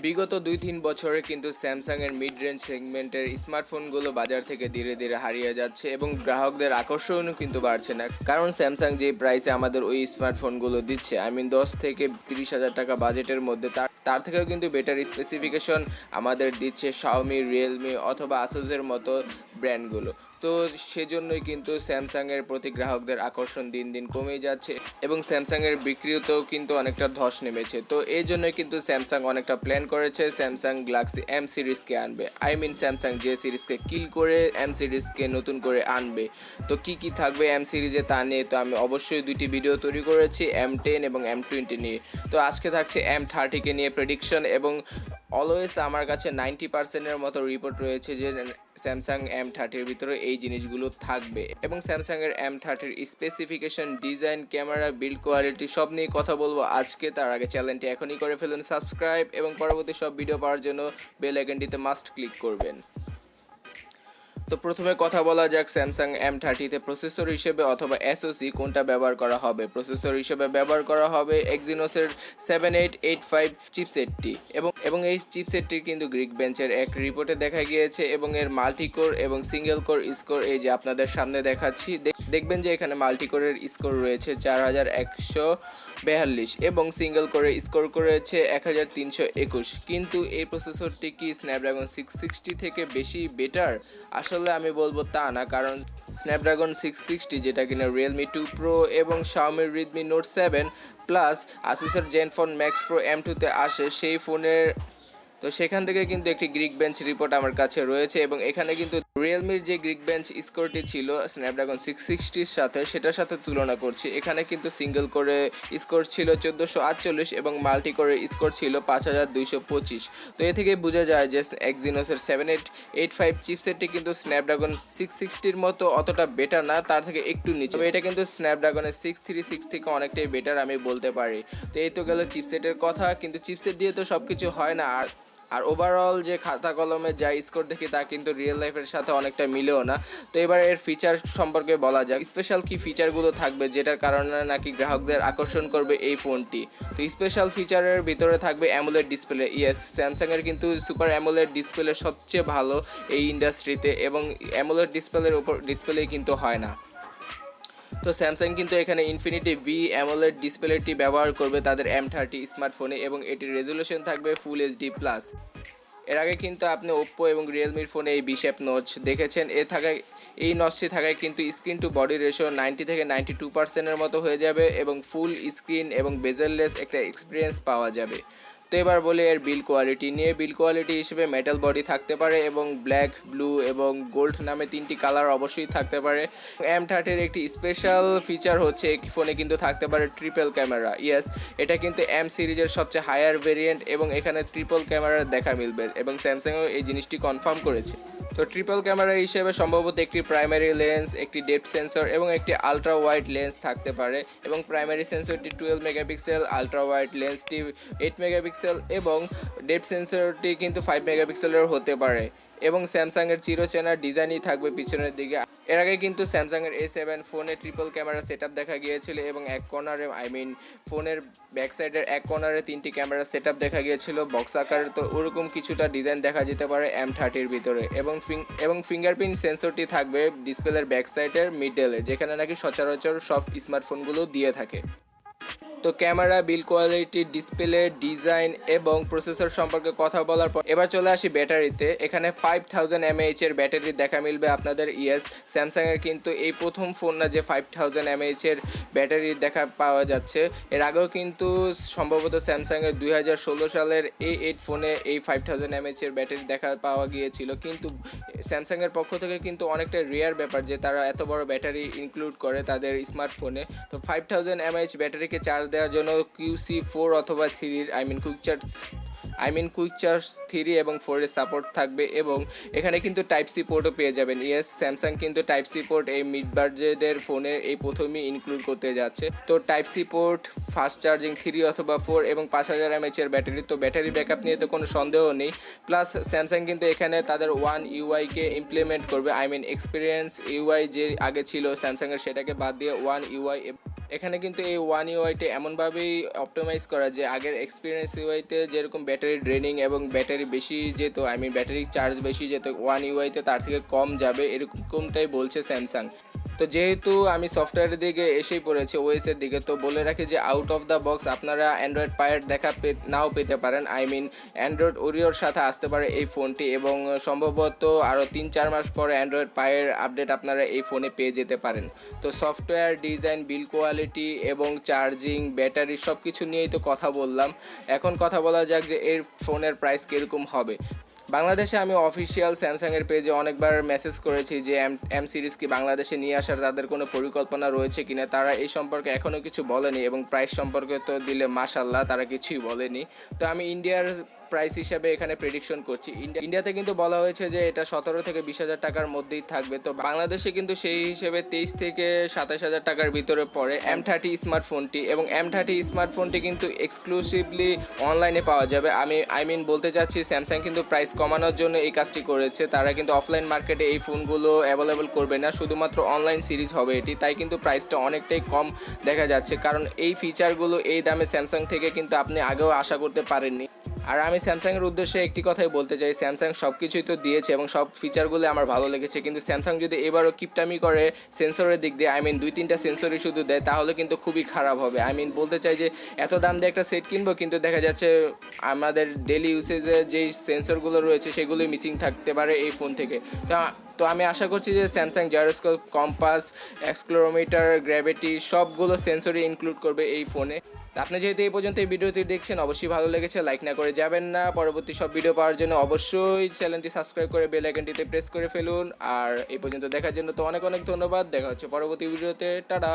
বিগত 2-3 বছরে কিন্তু স্যামসাংয়ের মিড রেঞ্জ সেগমেন্টের স্মার্টফোনগুলো বাজার থেকে ধীরে ধীরে হারিয়ে যাচ্ছে এবং গ্রাহকদের আকর্ষণও কিন্তু বাড়ছে না, কারণ স্যামসাং যে প্রাইসে আমাদের ওই স্মার্টফোনগুলো দিচ্ছে, 10 থেকে 30 হাজার টাকা বাজেটের মধ্যে, তার থেকেও কিন্তু বেটার স্পেসিফিকেশন আমাদের দিচ্ছে শাওমি, রিয়েলমি অথবা আসুসের মতো ব্র্যান্ডগুলো। তো সেজন্যই কিন্তু স্যামসাংয়ের প্রতি গ্রাহকদের আকর্ষণ দিন দিন কমে যাচ্ছে এবং স্যামসাংয়ের বিক্রিতেও কিন্তু অনেকটা ধস নেমেছে। তো এই জন্যই কিন্তু স্যামসাং অনেকটা প্ল্যান করেছে স্যামসাং গ্যালাক্সি এম সিরিজকে আনবে। স্যামসাং জে সিরিজকে কিল করে এম সিরিজকে নতুন করে আনবে। তো কি থাকবে এম সিরিজে তা নিয়ে তো আমি অবশ্যই 2টি ভিডিও তৈরি করেছি, M10 এবং M20 নিয়ে। তো আজকে থাকছে M30কে নিয়ে প্রেডিকশন, এবং অলওয়েজ আমার কাছে 90%-এর মতো রিপোর্ট রয়েছে যে স্যামসাং M30-র ভিতরে এই জিনিসগুলো থাকবে, এবং স্যামসাংয়ের M30-র specification, design, camera, build quality সব নিয়ে কথা বলবো আজকে। তার আগে চ্যানেলটি এখনই করে ফেলুন সাবস্ক্রাইব, এবং পরবর্তী সব ভিডিও পাওয়ার জন্য বেল আইকনটিতে মাস্ট ক্লিক করবেন। তো প্রথমে কথা বলা যাক স্যামসাং M30-তে প্রসেসর হিসেবে অথবা এসওসি কোনটা ব্যবহার করা হবে। প্রসেসর হিসেবে ব্যবহার করা হবে এক্সিনোসের 7885 চিপসেটটি, এবং এই চিপসেটটি কিন্তু গ্রিক বেঞ্চের এক রিপোর্টে দেখা গিয়েছে, এবং এর মাল্টিকোর এবং সিঙ্গেল কোর স্কোর এই যে আপনাদের সামনে দেখাচ্ছি, দেখবেন যে এখানে মাল্টিকোরের স্কোর রয়েছে 4142 এবং সিঙ্গেল কোরে স্কোর করেছে 1321। কিন্তু এই প্রসেসরটি কি স্ন্যাপড্রাগন 660 থেকে বেশি বেটার? আসলে আমি বলবো তা না, কারণ স্ন্যাপড্রাগন 660 যেটা কিনা রিয়েলমি 2 প্রো এবং শাওমির রেডমি নোট 7 প্লাস আসুসের জেনফোন ম্যাক্স প্রো M2-তে আসে, সেই ফোনের তো সেখান থেকে কিন্তু একটি গ্রিক বেঞ্চ রিপোর্ট আমার কাছে রয়েছে, এবং এখানে কিন্তু রিয়েলমির যে গ্রিক বেঞ্চ স্কোরটি ছিল স্ন্যাপড্রাগন 660-র সাথে, সেটার সাথে তুলনা করছি। এখানে কিন্তু সিঙ্গেল করে স্কোর ছিল 1448 এবং মাল্টি করে স্কোর ছিল 5225। তো এ থেকে বোঝা যায় যে এক্সিনোসের 7885 চিপসেটটি কিন্তু স্ন্যাপড্রাগন 660-র মতো অতটা বেটার না, তার থেকে একটু নিচে। তবে এটা কিন্তু স্ন্যাপড্রাগনের 636 থেকে অনেকটাই বেটার আমি বলতে পারি। তো এই তো গেল চিপসেটের কথা, কিন্তু চিপসেট দিয়ে তো সব কিছু হয় না, আর ওভারঅল যে খাতা কলমে যা স্কোর দেখি তা কিন্তু রিয়েল লাইফের সাথে অনেকটা মিলেও না। তো এবার এর ফিচার সম্পর্কে বলা যাক, স্পেশাল কি ফিচারগুলো থাকবে যেটার কারণে নাকি গ্রাহকদের আকর্ষণ করবে এই ফোনটি। তো স্পেশাল ফিচারের ভিতরে থাকবে অ্যামোলেড ডিসপ্লে। ইয়েস, স্যামসাংয়ের কিন্তু সুপার অ্যামোলেড ডিসপ্লে সবচেয়ে ভালো এই ইন্ডাস্ট্রিতে, এবং অ্যামোলেড ডিসপ্লের উপর ডিসপ্লে কিন্তু হয় না। তো স্যামসাং কিন্তু এখানে ইনফিনিটি ভি অ্যামোলেড ডিসপ্লেটি ব্যবহার করবে তাদের M30 স্মার্টফোনে, এবং এটির রেজুলেশন থাকবে ফুল এইচডি প্লাস। এর আগে কিন্তু আপনি ওপ্পো এবং রিয়েলমির ফোনে এই বিশেপ নচ দেখেছেন। এই নচটি থাকায় কিন্তু স্ক্রিন টু বডি রেশিও 90 থেকে 92%-এর মতো হয়ে যাবে, এবং ফুল স্ক্রিন এবং বেজেললেস একটা এক্সপিরিয়েন্স পাওয়া যাবে। তো এবার বলি এর বিল্ড কোয়ালিটি নিয়ে। বিল্ড কোয়ালিটি হিসেবে মেটাল বডি থাকতে পারে, এবং ব্ল্যাক, ব্লু এবং গোল্ড নামে 3টি কালার অবশ্যই থাকতে পারে। M30-র একটি স্পেশাল ফিচার হচ্ছে এই ফোনে কিন্তু থাকতে পারে ট্রিপল ক্যামেরা। ইয়েস, এটা কিন্তু M সিরিজের সবচেয়ে হায়ার ভেরিয়েন্ট, এবং এখানে ট্রিপল ক্যামেরার দেখা মিলবে, এবং স্যামসাংও এই জিনিসটি কনফার্ম করেছে। তো ট্রিপল ক্যামেরা হিসেবে সম্ভবত একটি প্রাইমারি লেন্স, একটি ডেপথ সেন্সর এবং একটি আলট্রা ওয়াইড লেন্স থাকতে পারে, এবং প্রাইমারি সেন্সরটি 12 মেগাপিক্সেল, আলট্রা ওয়াইড লেন্সটি 8 মেগাপিক্সেল এবং ডেপথ সেন্সরটি কিন্তু 5 মেগাপিক্সেলের হতে পারে, এবং স্যামসাংয়ের চিরচেনা ডিজাইনই থাকবে পিছনের দিকে। এর আগে কিন্তু স্যামসাংয়ের A7 ফোনে ট্রিপল ক্যামেরা সেটআপ দেখা গিয়েছিল, এবং এক কর্নারে ফোনের ব্যাক সাইডের এক কর্নারে 3টি ক্যামেরা সেটআপ দেখা গিয়েছিল বক্স আকারে। তো ওরকম কিছুটা ডিজাইন দেখা যেতে পারে M30-র ভিতরে, এবং ফিঙ্গারপ্রিন্ট সেন্সরটি থাকবে ডিসপ্লের ব্যাক সাইডের মিডলে, যেখানে নাকি সচরাচর সব স্মার্টফোনগুলো দিয়ে থাকে। তো camera, build quality, display, design এবং প্রসেসর সম্পর্কে কথা বলার পর এবার চলে আসি ব্যাটারিতে। এখানে 5000 mAh এর ব্যাটারি দেখা মিলবে আপনাদের। ইয়েস, স্যামসাংয়ের কিন্তু এই প্রথম ফোন না যে 5000 mAh এর ব্যাটারি দেখা পাওয়া যাচ্ছে। এর আগেও কিন্তু সম্ভবত স্যামসাংয়ের 2016 সালের A8 ফোনে এই 5000 mAh এর ব্যাটারি দেখা পাওয়া গিয়েছিল, কিন্তু স্যামসাংয়ের পক্ষ থেকে কিন্তু অনেকটা রেয়ার ব্যাপার যে তারা এত বড় ব্যাটারি ইনক্লুড করে তাদের স্মার্টফোনে। তো 5000 mAh ব্যাটারিকে চার্জ দেওয়ার জন্য QC4 অথবা 3 কুইক চার্জ 3 এবং 4 এর সাপোর্ট থাকবে, এবং এখানে কিন্তু টাইপ সি পোর্টও পেয়ে যাবেন। ইয়েস, স্যামসাং কিন্তু টাইপ সি পোর্ট এই মিড বাজেটের ফোনে এই প্রথমেই ইনক্লুড করতে যাচ্ছে। তো type C port, fast charging 3 অথবা 4 এবং 5000 mAh এর ব্যাটারি। তো ব্যাটারি ব্যাকআপ নিয়ে তো কোনো সন্দেহ নেই। প্লাস স্যামসাং কিন্তু এখানে তাদের ওয়ান ইউআইকে ইমপ্লিমেন্ট করবে। এক্সপিরিয়েন্স ইউআই যে আগে ছিল স্যামসাংয়ের, সেটাকে বাদ দিয়ে ওয়ান ইউআই এখানে কিন্তু এই ওয়ান ইউআইতে এমনভাবেই অপটিমাইজ করা যে আগের এক্সপিরিয়েন্স ইউআইতে যেরকম ব্যাটারি ড্রেনিং এবং ব্যাটারি বেশি যেত, ব্যাটারি চার্জ বেশি যেত, ওয়ান ইউআইতে তার থেকে কম যাবে এরকমটাই বলছে স্যামসাং। তো যেহেতু আমি সফটওয়্যারের দিকে এসেই পড়েছি ওএসের দিকে, তো বলে রাখি যে আউট অফ দ্য বক্স আপনারা অ্যান্ড্রয়েড পায়ের দেখা নাও পেতে পারেন। অ্যান্ড্রয়েড ওরিওর সাথে আসতে পারে এই ফোনটি, এবং সম্ভবত আরও 3-4 মাস পরে অ্যান্ড্রয়েড পায়ের আপডেট আপনারা এই ফোনে পেয়ে যেতে পারেন। তো সফটওয়্যার, ডিজাইন, বিল্ড কোয়ালিটি এবং চার্জিং, ব্যাটারি সব কিছু নিয়েই তো কথা বললাম। এখন কথা বলা যাক যে এর ফোনের প্রাইস কীরকম হবে। বাংলাদেশে আমি অফিসিয়াল স্যামসাংয়ের পেজে অনেকবার মেসেজ করেছি যে এম সিরিজ কি বাংলাদেশে নিয়ে আসার তাদের কোনো পরিকল্পনা রয়েছে কিনা। তারা এই সম্পর্কে এখনও কিছু বলেনি, এবং প্রাইস সম্পর্কে তো দিলে মাশাল্লাহ তারা কিছুই বলেনি। তো আমি ইন্ডিয়ার প্রাইস হিসাবে এখানে প্রেডিকশন করছি। ইন্ডিয়াতে কিন্তু বলা হয়েছে যে এটা 17 থেকে 20,000 টাকার মধ্যেই থাকবে। তো বাংলাদেশে কিন্তু সেই হিসেবে 23 থেকে 27,000 টাকার ভিতরে পড়ে M30 স্মার্টফোনটি, এবং M30 স্মার্টফোনটি কিন্তু এক্সক্লুসিভলি অনলাইনে পাওয়া যাবে। বলতে চাচ্ছি স্যামসাং কিন্তু প্রাইস কমানোর জন্য এই কাজটি করেছে। তারা কিন্তু অফলাইন মার্কেটে এই ফোনগুলো অ্যাভেলেবল করবে না, শুধুমাত্র অনলাইন সিরিজ হবে এটি। তাই কিন্তু প্রাইসটা অনেকটাই কম দেখা যাচ্ছে, কারণ এই ফিচারগুলো এই দামে স্যামসাং থেকে কিন্তু আপনি আগেও আশা করতে পারেননি। আর আমি স্যামসাংয়ের উদ্দেশ্যে একটি কথাই বলতে চাই, স্যামসাং সব কিছুই তো দিয়েছে এবং সব ফিচারগুলো আমার ভালো লেগেছে, কিন্তু স্যামসাং যদি এবারও কিপটামি করে সেন্সরের দিক দিয়ে 2-3টা সেন্সরই শুধু দেয়, তাহলে কিন্তু খুবই খারাপ হবে। বলতে চাই যে এত দাম দিয়ে একটা সেট কিনবো, কিন্তু দেখা যাচ্ছে আমাদের ডেলি ইউসেজে যেই সেন্সরগুলো রয়েছে সেগুলোই মিসিং থাকতে পারে এই ফোন থেকে। তো আমি আশা করছি যে Samsung gyroscope, compass, accelerometer, gravity সবগুলো সেন্সরই ইনক্লুড করবে এই ফোনে। আপনি যেহেতু এই পর্যন্ত এই ভিডিওটি দেখছেন, অবশ্যই ভালো লেগেছে, লাইক না করে যাবেন না। পরবর্তী সব ভিডিও পাওয়ার জন্য অবশ্যই চ্যানেলটি সাবস্ক্রাইব করে বেল আইকনটিতে প্রেস করে ফেলুন। আর এই পর্যন্ত দেখার জন্য তো অনেক অনেক ধন্যবাদ। দেখা হচ্ছে পরবর্তী ভিডিওতে। টাটা।